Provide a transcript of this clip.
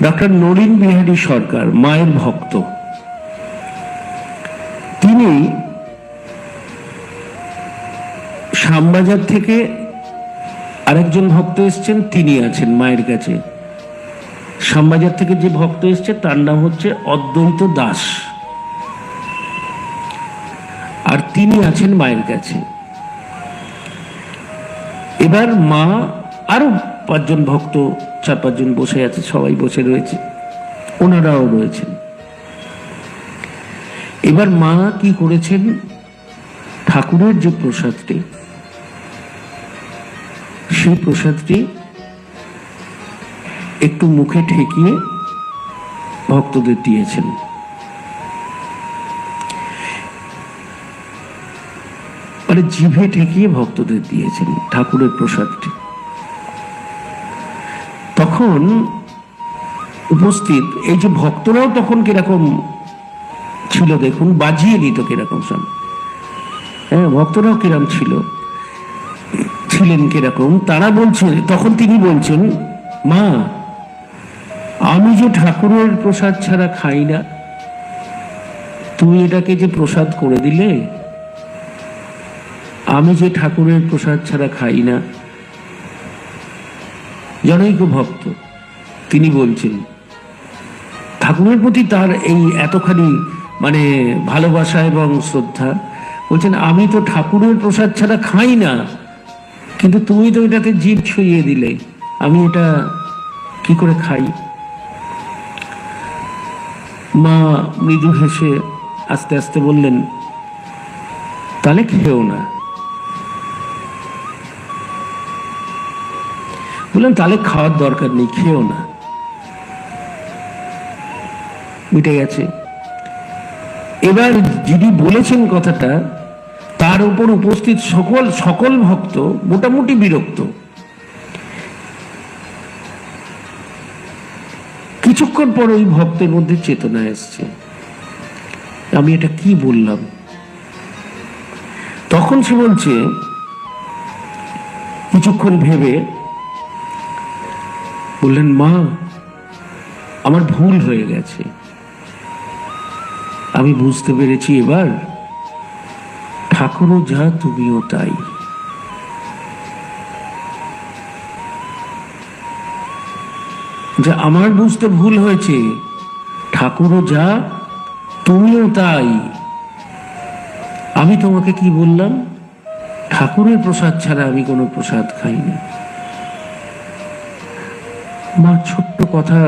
Doctor Nalin Bihari সরকার মায়ের ভক্ত। তিনি শ্যামবাজার থেকে আরেকজন ভক্ত এসছেন, তিনি আছেন মায়ের কাছে। শ্যামবাজার থেকে যে ভক্ত এসছে তার নাম হচ্ছে অদ্বৈত দাস, আর তিনি আছেন মায়ের কাছে। এবার মা আরো 5 জন ভক্ত, 4-5 জন বসে আছে, সবাই বসে রয়েছে, ওনারাও রয়েছেন। এবার মা কি করেছেন, ঠাকুরের যে প্রসাদটি, সেই প্রসাদটি একটু মুখে ঠেকিয়ে ভক্তদের দিয়েছেন। মানে জিভে ঠেকিয়ে ভক্তদের দিয়েছেন ঠাকুরের প্রসাদটি। তখন উপস্থিত এই যে ভক্তরাও তখন কিরকম ছিল দেখুন, বাজিয়ে দিত কিরকম সব। হ্যাঁ, ভক্তরাও কিরকম ছিলেন কিরকম, তারা বলছেন, তখন তিনি বলছেন, মা আমি যে ঠাকুরের প্রসাদ ছাড়া খাই না, তুমি এটাকে যে প্রসাদ করে দিলে, আমি যে ঠাকুরের প্রসাদ ছাড়া খাই না। জনৈক ভক্ত তিনি বলছেন, ঠাকুরের প্রতি তার এই এতখানি মানে ভালোবাসা এবং শ্রদ্ধা, বলছেন আমি তো ঠাকুরের প্রসাদ ছাড়া খাই না, কিন্তু তুমি তো এটাতে জিভ ছুঁয়ে দিলে, আমি এটা কি করে খাই? মা মৃদু হেসে আস্তে আস্তে বললেন, তাহলে খেও না। বললেন তাহলে খাওয়ার দরকার নেই, খেও না, মিটে গেছে। এবার যিনি বলেছেন কথাটা, তার উপর উপস্থিত সকল ভক্ত মোটামুটি বিরক্ত। কিছুক্ষণ পর ওই ভক্তের মধ্যে চেতনা এসছে, আমি এটা কি বললাম। তখন সে বলছে, কিছুক্ষণ ভেবে বললেন, মা আমার ভুল হয়ে গেছে, আমি বুঝতে পেরেছি এবার, ঠাকুরও যা তুমিও তাই। যে আমার বুঝতে ভুল হয়েছে, ঠাকুরও যা তুমিও তাই। আমি তোমাকে কি বললাম, ঠাকুরের প্রসাদ ছাড়া আমি কোনো প্রসাদ খাই না। মা ছোট্ট কথা